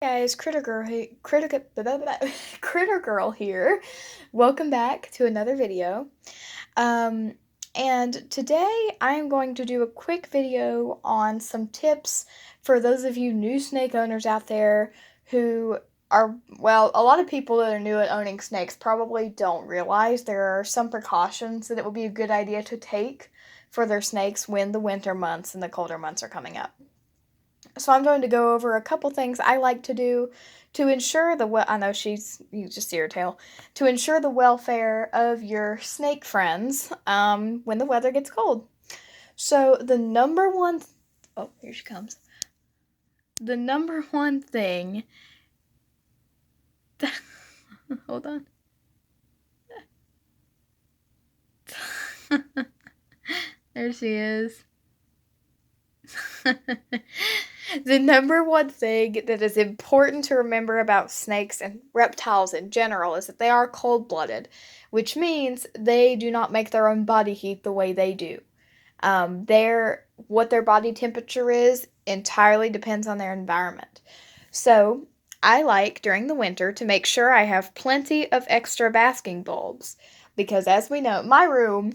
Guys, Critter Girl here. Welcome back to another video. Um, and today I'm going to do a quick video on some tips for those of you new snake owners out there who are, well, a lot of people that are new at owning snakes probably don't realize there are some precautions that it would be a good idea to take for their snakes when the winter months and the colder months are coming up. So I'm going to go over a couple things I like to do to ensure I know you just see her tail, to ensure the welfare of your snake friends when the weather gets cold. So the number one, oh, here she comes. The number one thing, hold on. There she is. The number one thing that is important to remember about snakes and reptiles in general is that they are cold-blooded, which means they do not make their own body heat the way they do. What their body temperature is entirely depends on their environment. So, I like during the winter to make sure I have plenty of extra basking bulbs because as we know, my room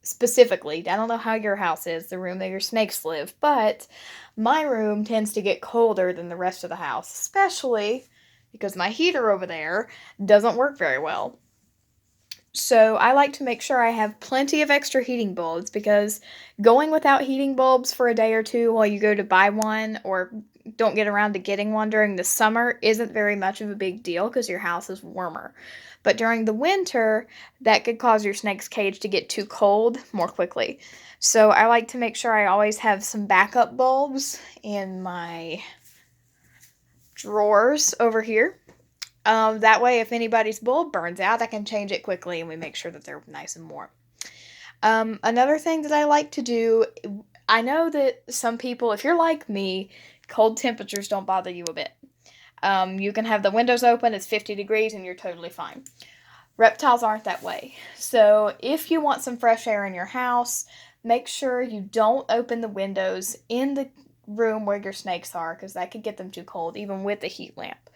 specifically, I don't know how your house is, the room that your snakes live, but my room tends to get colder than the rest of the house, especially because my heater over there doesn't work very well. So I like to make sure I have plenty of extra heating bulbs because going without heating bulbs for a day or two while you go to buy one or don't get around to getting one during the summer isn't very much of a big deal because your house is warmer. But during the winter, that could cause your snake's cage to get too cold more quickly. So I like to make sure I always have some backup bulbs in my drawers over here. That way, if anybody's bulb burns out, I can change it quickly and we make sure that they're nice and warm. Another thing that I like to do, I know that some people, if you're like me, cold temperatures don't bother you a bit. You can have the windows open, it's 50 degrees, and you're totally fine. Reptiles aren't that way. So if you want some fresh air in your house, make sure you don't open the windows in the room where your snakes are because that could get them too cold, even with the heat lamp.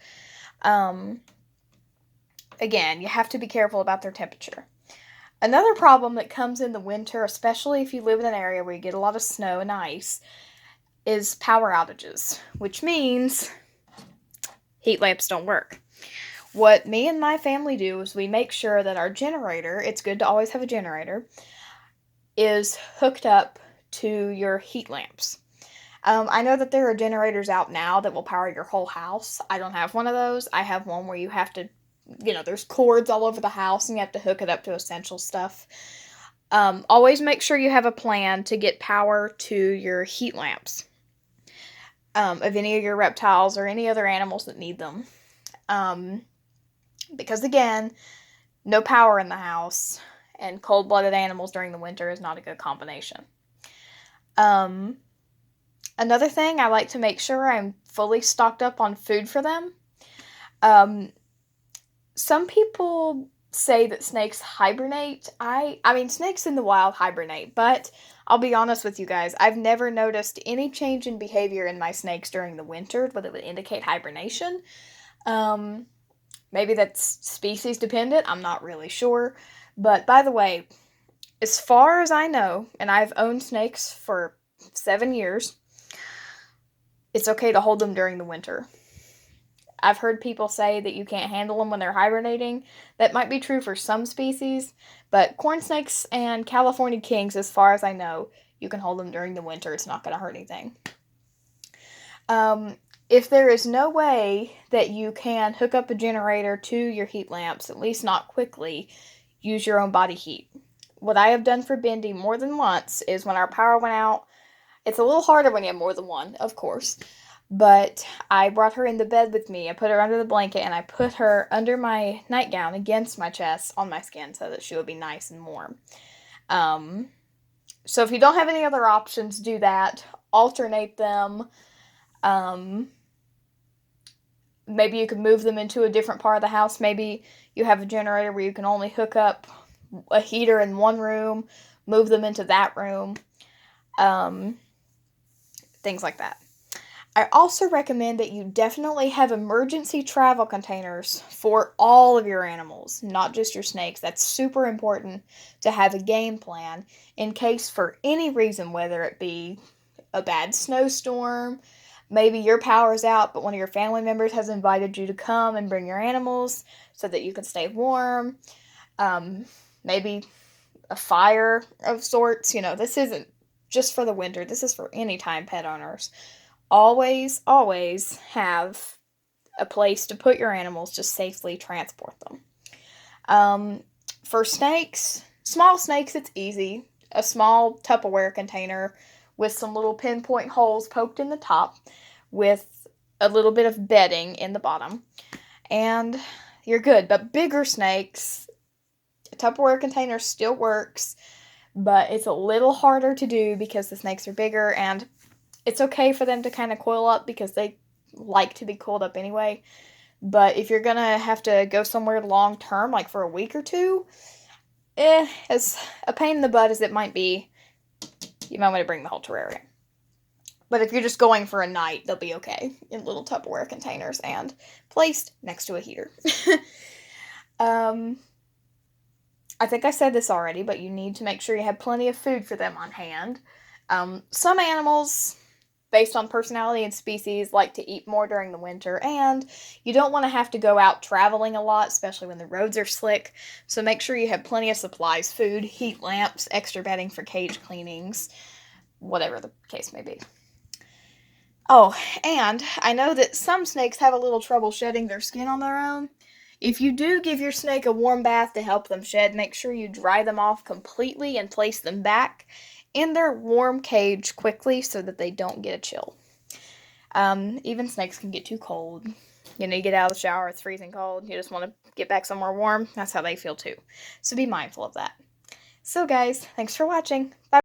Again, you have to be careful about their temperature. Another problem that comes in the winter, especially if you live in an area where you get a lot of snow and ice, is power outages, which means heat lamps don't work. What me and my family do is we make sure that our generator, it's good to always have a generator, is hooked up to your heat lamps. I know that there are generators out now that will power your whole house. I don't have one of those. I have one where you have to, there's cords all over the house and you have to hook it up to essential stuff. Always make sure you have a plan to get power to your heat lamps of any of your reptiles or any other animals that need them. Because again, no power in the house and cold-blooded animals during the winter is not a good combination. Another thing, I like to make sure I'm fully stocked up on food for them. Some people say that snakes hibernate. I mean, snakes in the wild hibernate, but I'll be honest with you guys, I've never noticed any change in behavior in my snakes during the winter, whether it would indicate hibernation. Maybe that's species dependent, I'm not really sure. But by the way, as far as I know, and I've owned snakes for 7 years, it's okay to hold them during the winter. I've heard people say that you can't handle them when they're hibernating. That might be true for some species, but corn snakes and California kings, as far as I know, you can hold them during the winter. It's not going to hurt anything. If there is no way that you can hook up a generator to your heat lamps, at least not quickly, use your own body heat. What I have done for Bendy more than once is when our power went out, it's a little harder when you have more than one, of course, but I brought her into bed with me. I put her under the blanket and I put her under my nightgown against my chest on my skin so that she would be nice and warm. So if you don't have any other options, do that. Alternate them. Maybe you could move them into a different part of the house. Maybe you have a generator where you can only hook up a heater in one room, move them into that room. Things like that. I also recommend that you definitely have emergency travel containers for all of your animals, not just your snakes. That's super important to have a game plan in case, for any reason, whether it be a bad snowstorm, maybe your power's out, but one of your family members has invited you to come and bring your animals so that you can stay warm. Um, Maybe a fire of sorts. This isn't just for the winter, this is for any time pet owners. Always, always have a place to put your animals to safely transport them. Um, for snakes, small snakes, it's easy. A small Tupperware container with some little pinpoint holes poked in the top with a little bit of bedding in the bottom, and you're good. But bigger snakes, a Tupperware container still works, but it's a little harder to do because the snakes are bigger, and it's okay for them to kind of coil up because they like to be coiled up anyway. But if you're gonna have to go somewhere long term, like for a week or two, as a pain in the butt as it might be, you might want to bring the whole terrarium. But if you're just going for a night, they'll be okay in little Tupperware containers and placed next to a heater. um, I think I said this already, but you need to make sure you have plenty of food for them on hand. Some animals, based on personality and species, like to eat more during the winter, and you don't want to have to go out traveling a lot, especially when the roads are slick. So make sure you have plenty of supplies: food, heat lamps, extra bedding for cage cleanings, whatever the case may be. Oh, and I know that some snakes have a little trouble shedding their skin on their own. If you do give your snake a warm bath to help them shed, make sure you dry them off completely and place them back in their warm cage quickly so that they don't get a chill. Even snakes can get too cold. You get out of the shower, it's freezing cold. You just want to get back somewhere warm. That's how they feel too. So be mindful of that. So guys, thanks for watching. Bye.